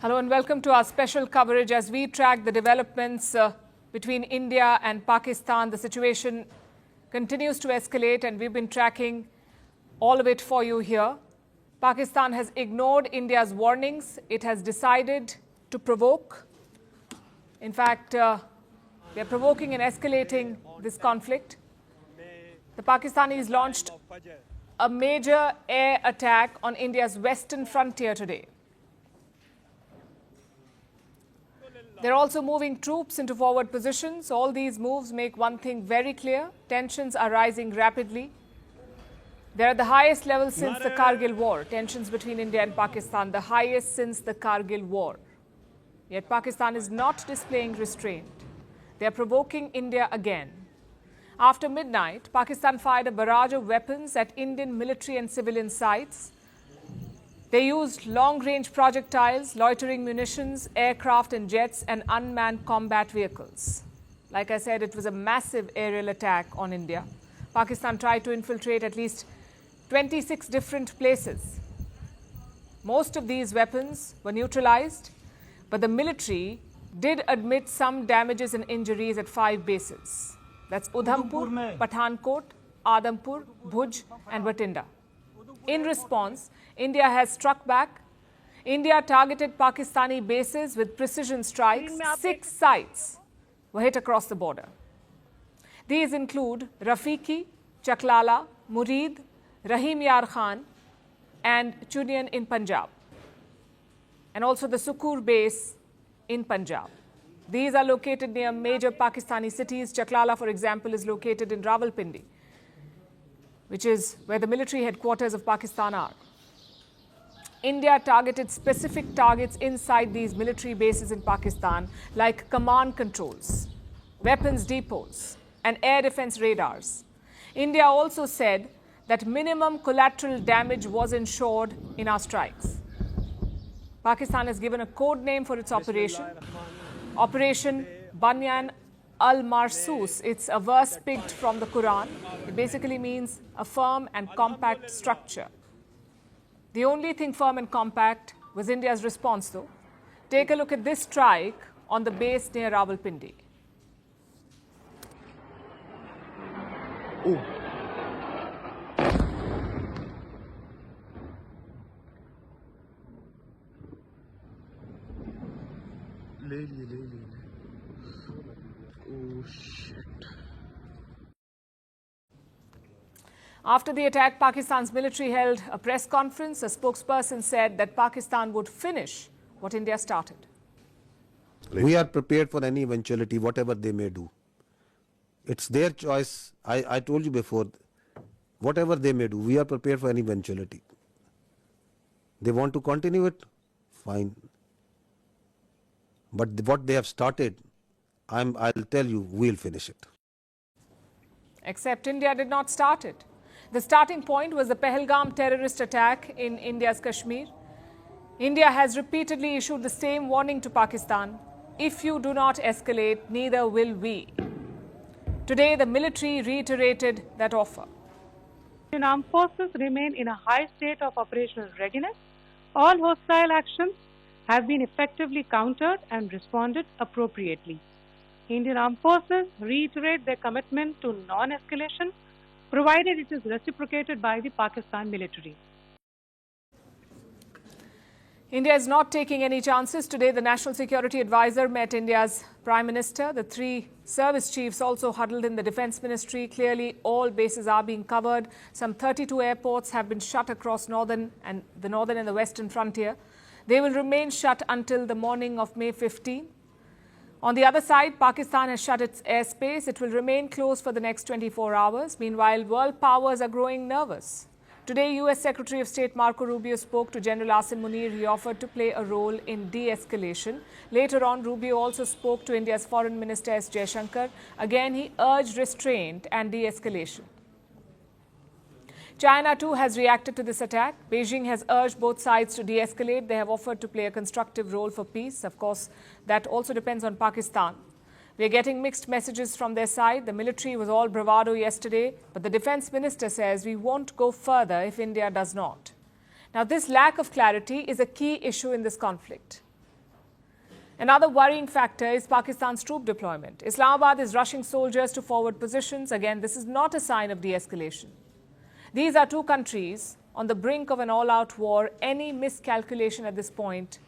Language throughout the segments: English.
Hello and welcome to our special coverage as we track the developments between India and Pakistan. The situation continues to escalate and we've been tracking all of it for you here. Pakistan has ignored India's warnings. It has decided to provoke. In fact, they're provoking and escalating this conflict. The Pakistanis launched a major air attack on India's western frontier today. They're also moving troops into forward positions. All these moves make one thing very clear. Tensions are rising rapidly. They're at the highest level since the Kargil war. Tensions between India and Pakistan, the highest since the Kargil war. Yet Pakistan is not displaying restraint. They're provoking India again. After midnight, Pakistan fired a barrage of weapons at Indian military and civilian sites. They used long-range projectiles, loitering munitions, aircraft and jets, and unmanned combat vehicles. Like I said, it was a massive aerial attack on India. Pakistan tried to infiltrate at least 26 different places. Most of these weapons were neutralized, but the military did admit some damages and injuries at 5 bases. That's Udhampur, Pathankot, Adampur, Bhuj, and Bathinda. In response, India has struck back. India targeted Pakistani bases with precision strikes. 6 sites were hit across the border. These include Rafiki, Chaklala, Murid, Rahim Yar Khan, and Chunian in Punjab, and also the Sukur base in Punjab. These are located near major Pakistani cities. Chaklala, for example, is located in Rawalpindi, which is where the military headquarters of Pakistan are. India targeted specific targets inside these military bases in Pakistan, like command controls, weapons depots, and air defense radars. India also said that minimum collateral damage was ensured in our strikes. Pakistan has given a code name for its operation, Operation Banyan Al-Marsus. It's a verse picked from the Quran. It basically means a firm and compact structure. The only thing firm and compact was India's response, though. Take a look at this strike on the base near Rawalpindi. Oh. Oh, shit. After the attack, Pakistan's military held a press conference. A spokesperson said that Pakistan would finish what India started. We are prepared for any eventuality, whatever they may do. It's their choice. I told you before, whatever they may do, we are prepared for any eventuality. They want to continue it, fine. But what they have started, I'll tell you, we'll finish it. Except India did not start it. The starting point was the Pahalgam terrorist attack in India's Kashmir. India has repeatedly issued the same warning to Pakistan: if you do not escalate, neither will we. Today, the military reiterated that offer. Indian armed forces remain in a high state of operational readiness. All hostile actions have been effectively countered and responded appropriately. Indian armed forces reiterate their commitment to non-escalation, provided it is reciprocated by the Pakistan military. India is not taking any chances. Today, the National Security Advisor met India's Prime Minister. The 3 service chiefs also huddled in the Defence Ministry. Clearly, all bases are being covered. Some 32 airports have been shut across the northern and the western frontier. They will remain shut until the morning of May 15. On the other side, Pakistan has shut its airspace. It will remain closed for the next 24 hours. Meanwhile, world powers are growing nervous. Today, U.S. Secretary of State Marco Rubio spoke to General Asim Munir. He offered to play a role in de-escalation. Later on, Rubio also spoke to India's Foreign Minister S. Jaishankar. Again, he urged restraint and de-escalation. China too has reacted to this attack. Beijing has urged both sides to de-escalate. They have offered to play a constructive role for peace. Of course, that also depends on Pakistan. We are getting mixed messages from their side. The military was all bravado yesterday, but the defense minister says we won't go further if India does not. Now, this lack of clarity is a key issue in this conflict. Another worrying factor is Pakistan's troop deployment. Islamabad is rushing soldiers to forward positions. Again, this is not a sign of de-escalation. These are two countries on the brink of an all-out war. Any miscalculation at this point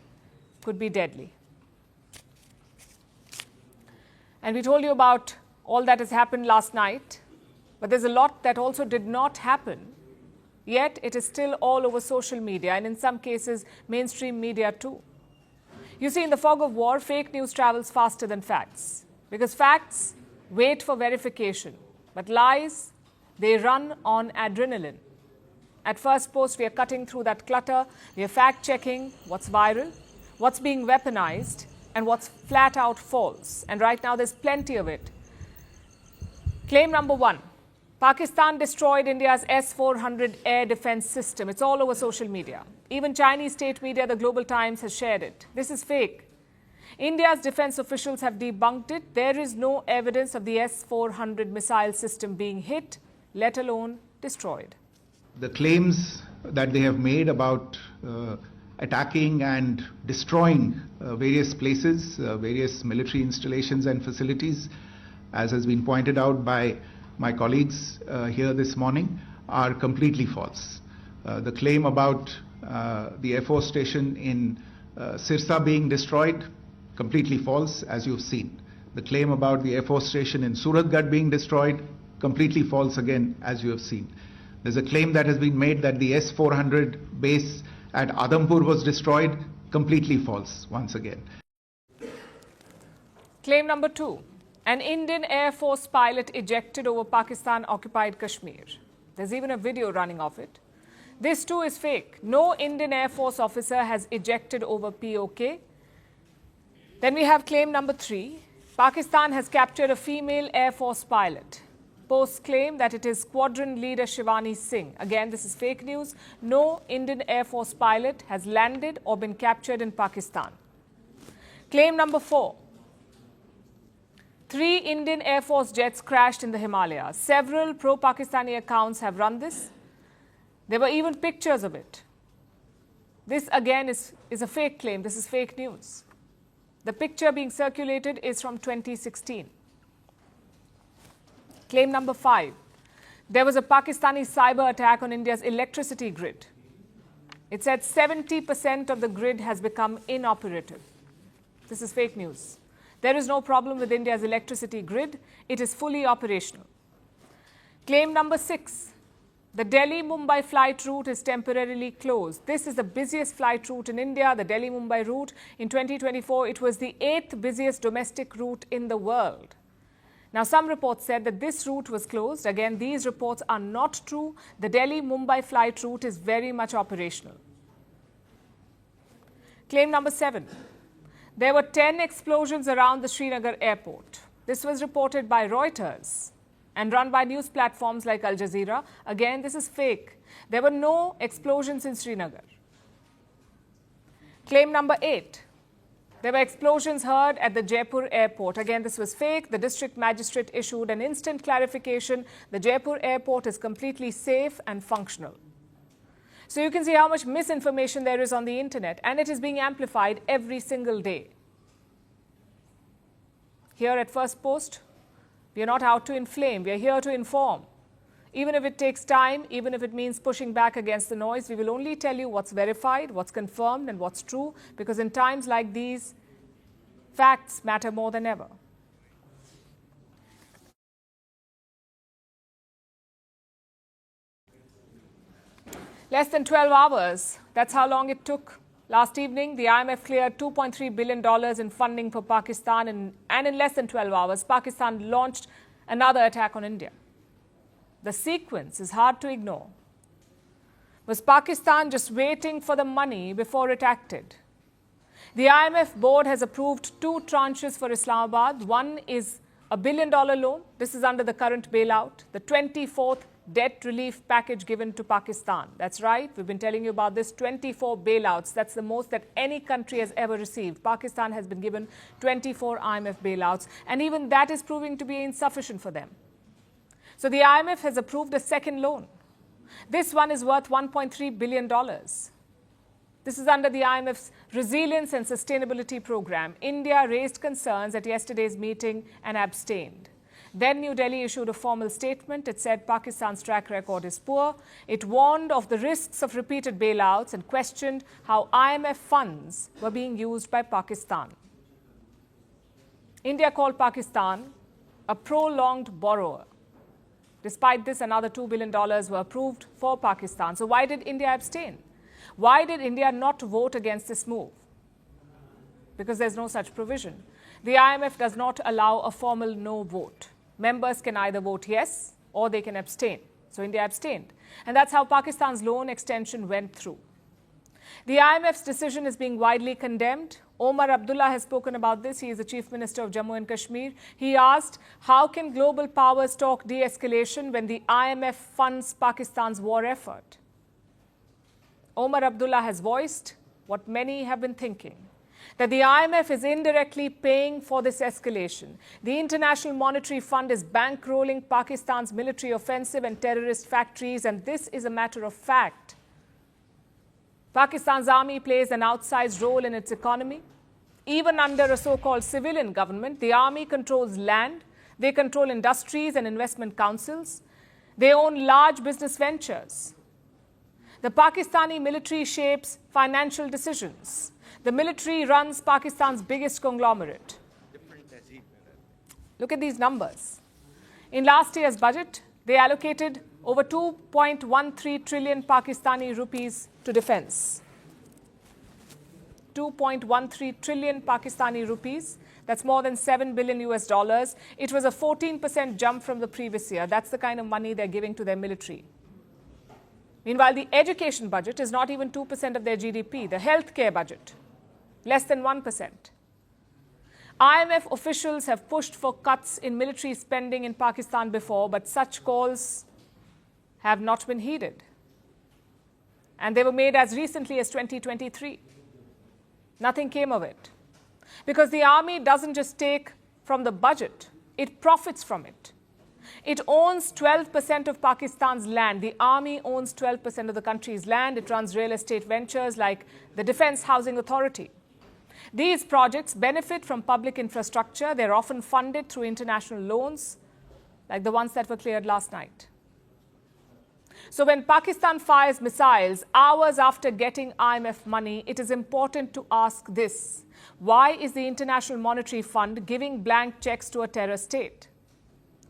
could be deadly. And we told you about all that has happened last night, but there's a lot that also did not happen. Yet it is still all over social media and in some cases mainstream media too. You see, in the fog of war, fake news travels faster than facts, because facts wait for verification, but lies, they run on adrenaline. At First Post, we are cutting through that clutter. We are fact-checking what's viral, what's being weaponized, and what's flat out false. And right now, there's plenty of it. Claim number one, Pakistan destroyed India's S-400 air defense system. It's all over social media. Even Chinese state media, the Global Times, has shared it. This is fake. India's defense officials have debunked it. There is no evidence of the S-400 missile system being hit, let alone destroyed. The claims that they have made about attacking and destroying various places, various military installations and facilities, as has been pointed out by my colleagues here this morning, are completely false. The claim about the Air Force station in Sirsa being destroyed, completely false, as you've seen. The claim about the Air Force station in Suratgarh being destroyed, completely false again, as you have seen. There's a claim that has been made that the S-400 base at Adhampur was destroyed, completely false once again. Claim number two, an Indian Air Force pilot ejected over Pakistan-occupied Kashmir. There's even a video running of it. This too is fake. No Indian Air Force officer has ejected over POK. Then we have claim number three. Pakistan has captured a female Air Force pilot. Posts claim that it is squadron leader Shivani Singh. Again, this is fake news. No Indian Air Force pilot has landed or been captured in Pakistan. Claim number four. 3 Indian Air Force jets crashed in the Himalayas. Several pro-Pakistani accounts have run this. There were even pictures of it. This again is a fake claim. This is fake news. The picture being circulated is from 2016. Claim number 5. There was a Pakistani cyber attack on India's electricity grid. It said 70% of the grid has become inoperative. This is fake news. There is no problem with India's electricity grid. It is fully operational. Claim number 6. The Delhi-Mumbai flight route is temporarily closed. This is the busiest flight route in India, the Delhi-Mumbai route. In 2024, it was the 8th busiest domestic route in the world. Now, some reports said that this route was closed. Again, these reports are not true. The Delhi-Mumbai flight route is very much operational. Claim number 7. There were 10 explosions around the Srinagar airport. This was reported by Reuters and run by news platforms like Al Jazeera. Again, this is fake. There were no explosions in Srinagar. Claim number 8. There were explosions heard at the Jaipur airport. Again, this was fake. The district magistrate issued an instant clarification. The Jaipur airport is completely safe and functional. So you can see how much misinformation there is on the internet, and it is being amplified every single day. Here at First Post, we are not out to inflame. We are here to inform. Even if it takes time, even if it means pushing back against the noise, we will only tell you what's verified, what's confirmed, and what's true, because in times like these, facts matter more than ever. Less than 12 hours, that's how long it took. Last evening, the IMF cleared $2.3 billion in funding for Pakistan, and in less than 12 hours, Pakistan launched another attack on India. The sequence is hard to ignore. Was Pakistan just waiting for the money before it acted? The IMF board has approved 2 tranches for Islamabad. One is a $1 billion loan. This is under the current bailout, the 24th debt relief package given to Pakistan. That's right. We've been telling you about this. 24 bailouts. That's the most that any country has ever received. Pakistan has been given 24 IMF bailouts, and even that is proving to be insufficient for them. So the IMF has approved a second loan. This one is worth $1.3 billion. This is under the IMF's Resilience and Sustainability Program. India raised concerns at yesterday's meeting and abstained. Then New Delhi issued a formal statement. It said Pakistan's track record is poor. It warned of the risks of repeated bailouts and questioned how IMF funds were being used by Pakistan. India called Pakistan a prolonged borrower. Despite this, another $2 billion were approved for Pakistan. So why did India abstain? Why did India not vote against this move? Because there's no such provision. The IMF does not allow a formal no vote. Members can either vote yes or they can abstain. So India abstained. And that's how Pakistan's loan extension went through. The IMF's decision is being widely condemned. Omar Abdullah has spoken about this. He is the Chief Minister of Jammu and Kashmir. He asked, how can global powers talk de-escalation when the IMF funds Pakistan's war effort? Omar Abdullah has voiced what many have been thinking, that the IMF is indirectly paying for this escalation. The International Monetary Fund is bankrolling Pakistan's military offensive and terrorist factories, and this is a matter of fact. Pakistan's army plays an outsized role in its economy. Even under a so-called civilian government, the army controls land, they control industries and investment councils, they own large business ventures. The Pakistani military shapes financial decisions. The military runs Pakistan's biggest conglomerate. Look at these numbers. In last year's budget, they allocated over 2.13 trillion Pakistani rupees to defense. 2.13 trillion Pakistani rupees. That's more than $7 billion US dollars. It was a 14% jump from the previous year. That's the kind of money they're giving to their military. Meanwhile, the education budget is not even 2% of their GDP. The healthcare budget, less than 1%. IMF officials have pushed for cuts in military spending in Pakistan before, but such calls have not been heeded. And they were made as recently as 2023. Nothing came of it. Because the army doesn't just take from the budget, it profits from it. It owns 12% of Pakistan's land. The army owns 12% of the country's land. It runs real estate ventures like the Defense Housing Authority. These projects benefit from public infrastructure. They're often funded through international loans, like the ones that were cleared last night. So when Pakistan fires missiles hours after getting IMF money, it is important to ask this. Why is the International Monetary Fund giving blank checks to a terror state?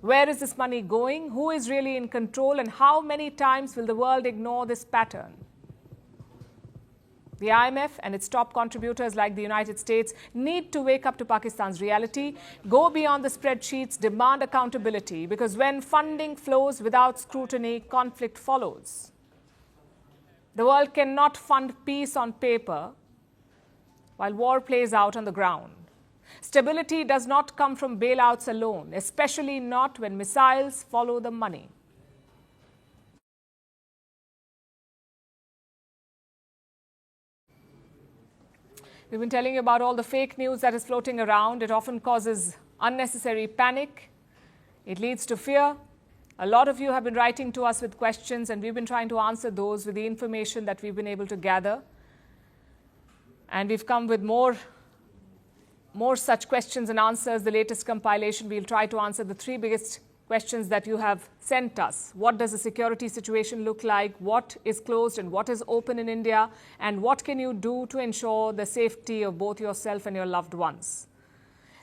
Where is this money going? Who is really in control? And how many times will the world ignore this pattern? The IMF and its top contributors like the United States need to wake up to Pakistan's reality, go beyond the spreadsheets, demand accountability, because when funding flows without scrutiny, conflict follows. The world cannot fund peace on paper while war plays out on the ground. Stability does not come from bailouts alone, especially not when missiles follow the money. We've been telling you about all the fake news that is floating around. It often causes unnecessary panic. It leads to fear. A lot of you have been writing to us with questions, and we've been trying to answer those with the information that we've been able to gather. And we've come with more such questions and answers. The latest compilation, we'll try to answer the three biggest questions that you have sent us. What does the security situation look like? What is closed and what is open in India? And what can you do to ensure the safety of both yourself and your loved ones?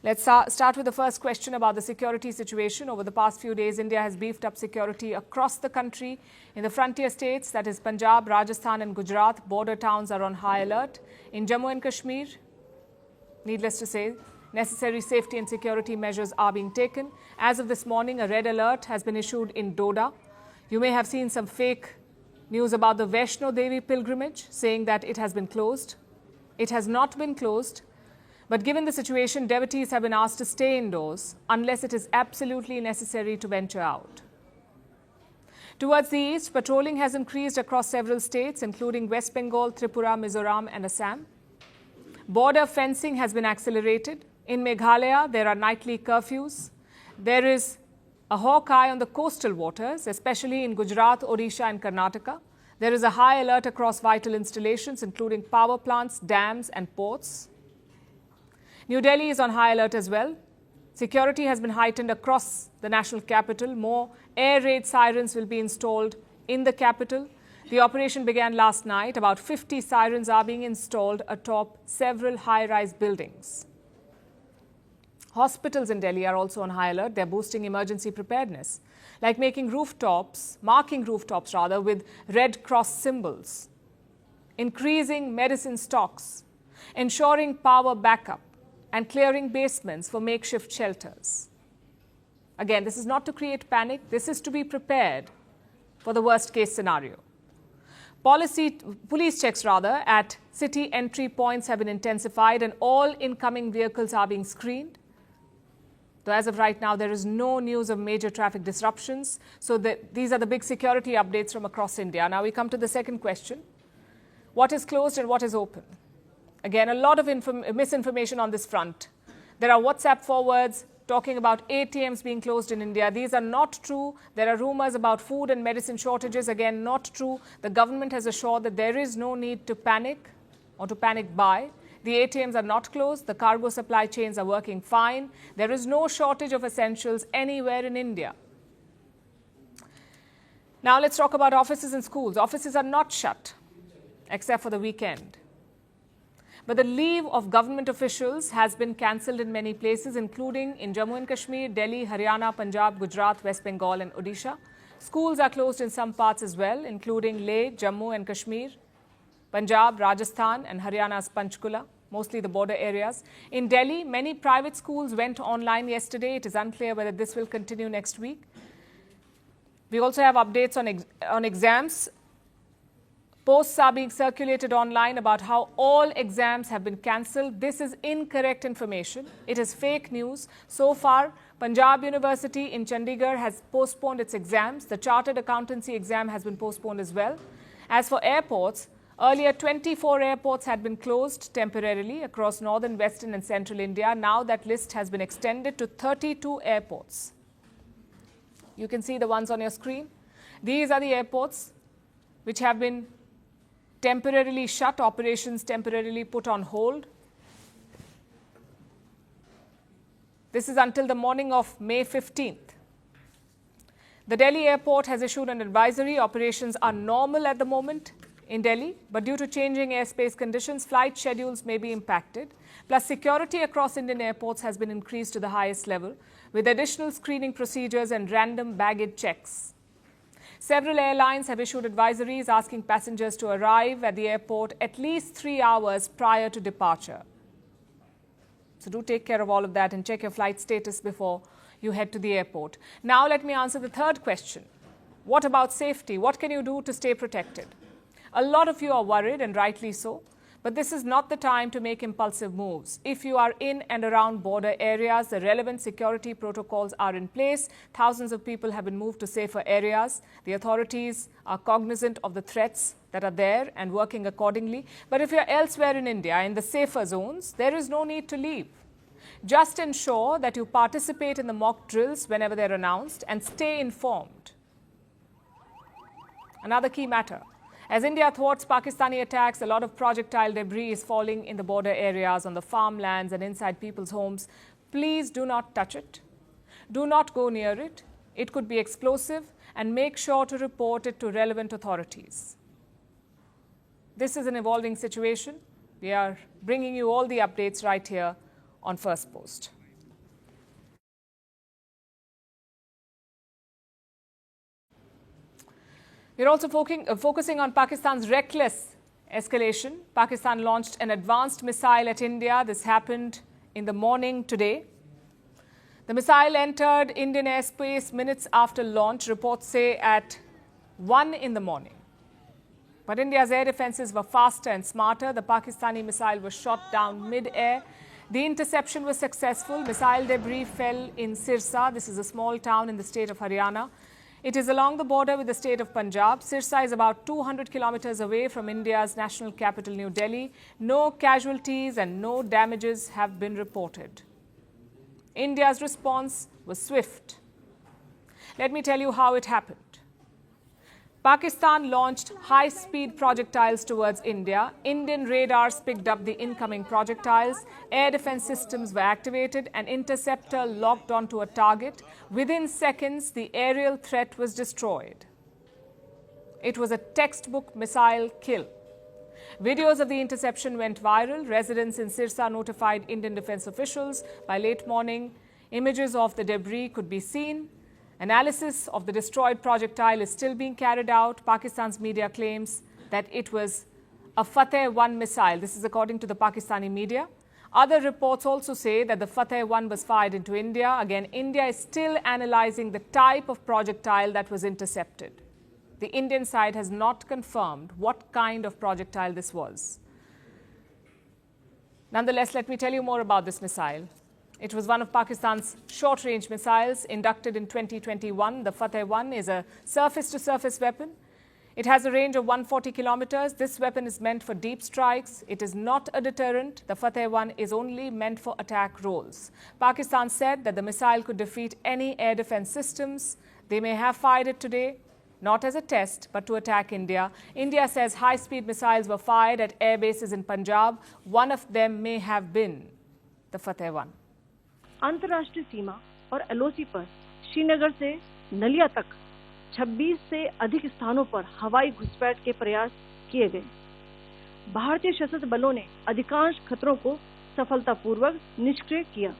Let's start with the first question about the security situation. Over the past few days, India has beefed up security across the country. In the frontier states, that is Punjab, Rajasthan and Gujarat, border towns are on high alert. In Jammu and Kashmir, needless to say, necessary safety and security measures are being taken. As of this morning, a red alert has been issued in Doda. You may have seen some fake news about the Vaishno Devi pilgrimage, saying that it has been closed. It has not been closed. But given the situation, devotees have been asked to stay indoors unless it is absolutely necessary to venture out. Towards the east, patrolling has increased across several states, including West Bengal, Tripura, Mizoram and Assam. Border fencing has been accelerated. In Meghalaya, there are nightly curfews. There is a hawk eye on the coastal waters, especially in Gujarat, Odisha and Karnataka. There is a high alert across vital installations, including power plants, dams, and ports. New Delhi is on high alert as well. Security has been heightened across the national capital. More air raid sirens will be installed in the capital. The operation began last night. About 50 sirens are being installed atop several high-rise buildings. Hospitals in Delhi are also on high alert. They're boosting emergency preparedness, like marking rooftops with Red Cross symbols, increasing medicine stocks, ensuring power backup, and clearing basements for makeshift shelters. Again, this is not to create panic. This is to be prepared for the worst-case scenario. Police checks at city entry points have been intensified, and all incoming vehicles are being screened. Though as of right now, there is no news of major traffic disruptions. So these are the big security updates from across India. Now we come to the second question. What is closed and what is open? Again, a lot of misinformation on this front. There are WhatsApp forwards talking about ATMs being closed in India. These are not true. There are rumors about food and medicine shortages. Again, not true. The government has assured that there is no need to panic or to panic buy. The ATMs are not closed. The cargo supply chains are working fine. There is no shortage of essentials anywhere in India. Now let's talk about offices and schools. Offices are not shut, except for the weekend. But the leave of government officials has been cancelled in many places, including in Jammu and Kashmir, Delhi, Haryana, Punjab, Gujarat, West Bengal and Odisha. Schools are closed in some parts as well, including Leh, Jammu and Kashmir, Punjab, Rajasthan and Haryana's Panchkula, mostly the border areas. In Delhi, many private schools went online yesterday. It is unclear whether this will continue next week. We also have updates on exams. Posts are being circulated online about how all exams have been cancelled. This is incorrect information. It is fake news. So far, Punjab University in Chandigarh has postponed its exams. The Chartered Accountancy exam has been postponed as well. As for airports, earlier 24 airports had been closed temporarily across northern, western and central India. Now that list has been extended to 32 airports. You can see the ones on your screen. These are the airports which have been temporarily shut, operations temporarily put on hold. This is until the morning of May 15th. The Delhi airport has issued an advisory. Operations are normal at the moment in Delhi, but due to changing airspace conditions, flight schedules may be impacted. Plus, security across Indian airports has been increased to the highest level, with additional screening procedures and random baggage checks. Several airlines have issued advisories asking passengers to arrive at the airport at least 3 hours prior to departure. So do take care of all of that and check your flight status before you head to the airport. Now let me answer the third question. What about safety? What can you do to stay protected? A lot of you are worried, and rightly so. But this is not the time to make impulsive moves. If you are in and around border areas, the relevant security protocols are in place. Thousands of people have been moved to safer areas. The authorities are cognizant of the threats that are there and working accordingly. But if you're elsewhere in India, in the safer zones, there is no need to leave. Just ensure that you participate in the mock drills whenever they're announced and stay informed. Another key matter. As India thwarts Pakistani attacks, a lot of projectile debris is falling in the border areas, on the farmlands and inside people's homes. Please do not touch it. Do not go near it. It could be explosive, and make sure to report it to relevant authorities. This is an evolving situation. We are bringing you all the updates right here on First Post. We're also focusing on Pakistan's reckless escalation. Pakistan launched an advanced missile at India. This happened in the morning today. The missile entered Indian airspace minutes after launch, reports say at 1 in the morning. But India's air defenses were faster and smarter. The Pakistani missile was shot down mid-air. The interception was successful. Missile debris fell in Sirsa. This is a small town in the state of Haryana. It is along the border with the state of Punjab. Sirsa is about 200 kilometers away from India's national capital, New Delhi. No casualties and no damages have been reported. India's response was swift. Let me tell you how it happened. Pakistan launched high-speed projectiles towards India. Indian radars picked up the incoming projectiles. Air defense systems were activated. An interceptor locked onto a target. Within seconds, the aerial threat was destroyed. It was a textbook missile kill. Videos of the interception went viral. Residents in Sirsa notified Indian defense officials. By late morning, images of the debris could be seen. Analysis of the destroyed projectile is still being carried out. Pakistan's media claims that it was a Fateh-1 missile. This is according to the Pakistani media. Other reports also say that the Fateh-1 was fired into India. Again, India is still analyzing the type of projectile that was intercepted. The Indian side has not confirmed what kind of projectile this was. Nonetheless, let me tell you more about this missile. It was one of Pakistan's short-range missiles inducted in 2021. The Fateh-1 is a surface-to-surface weapon. It has a range of 140 kilometers. This weapon is meant for deep strikes. It is not a deterrent. The Fateh-1 is only meant for attack roles. Pakistan said that the missile could defeat any air defense systems. They may have fired it today, not as a test, but to attack India. India says high-speed missiles were fired at air bases in Punjab. One of them may have been the Fateh-1. अंतर्राष्ट्रीय सीमा और LOC पर श्रीनगर से नलिया तक 26 से अधिक स्थानों पर हवाई घुसपैठ के प्रयास किए गए। भारतीय सशस्त्र बलों ने अधिकांश खतरों को सफलतापूर्वक निष्क्रिय किया।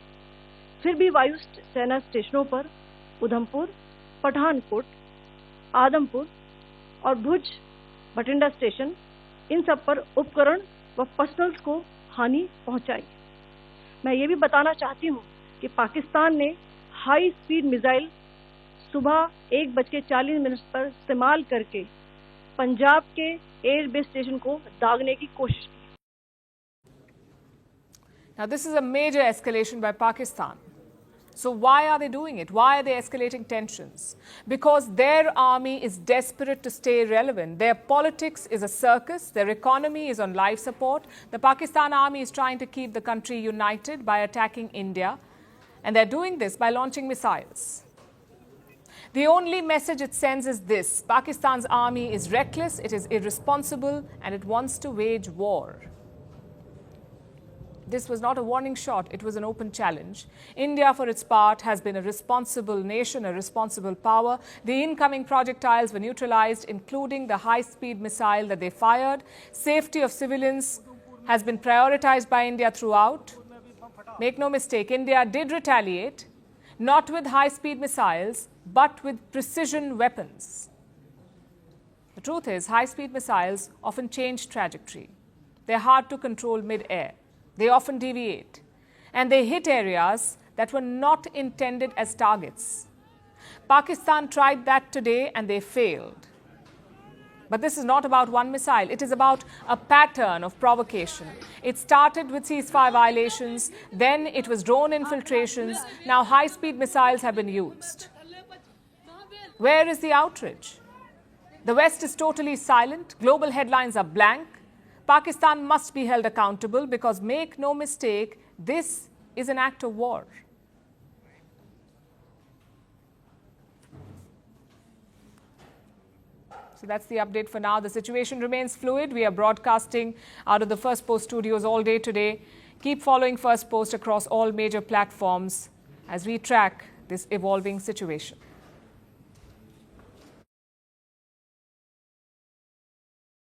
फिर भी वायु सेना स्टेशनों पर उधमपुर, पठानकोट, आदमपुर और भुज बठिंडा स्टेशन, इन सब पर उपकरण व पर्सनल्स को हानि पहुंचाई। मैं ये भी बताना चाहती हूँ कि पाकिस्तान ने हाई स्पीड मिसाइल सुबह 1:40 पर इस्तेमाल करके पंजाब के एयरबेस स्टेशन को दागने की कोशिश की। Now this is a major escalation by Pakistan. So why are they doing it? Why are they escalating tensions? Because their army is desperate to stay relevant. Their politics is a circus. Their economy is on life support. The Pakistan army is trying to keep the country united by attacking India. And they're doing this by launching missiles. The only message it sends is this: Pakistan's army is reckless, it is irresponsible, and it wants to wage war. This was not a warning shot, it was an open challenge. India, for its part, has been a responsible nation, a responsible power. The incoming projectiles were neutralized, including the high-speed missile that they fired. Safety of civilians has been prioritized by India throughout. Make no mistake, India did retaliate, not with high-speed missiles, but with precision weapons. The truth is, high-speed missiles often change trajectory. They're hard to control mid-air. They often deviate. And they hit areas that were not intended as targets. Pakistan tried that today and they failed. But this is not about one missile. It is about a pattern of provocation. It started with ceasefire violations, then it was drone infiltrations, now high-speed missiles have been used. Where is the outrage? The West is totally silent. Global headlines are blank. Pakistan must be held accountable because, make no mistake, this is an act of war. So that's the update for now. The situation remains fluid. We are broadcasting out of the First Post studios all day today. Keep following First Post across all major platforms as we track this evolving situation.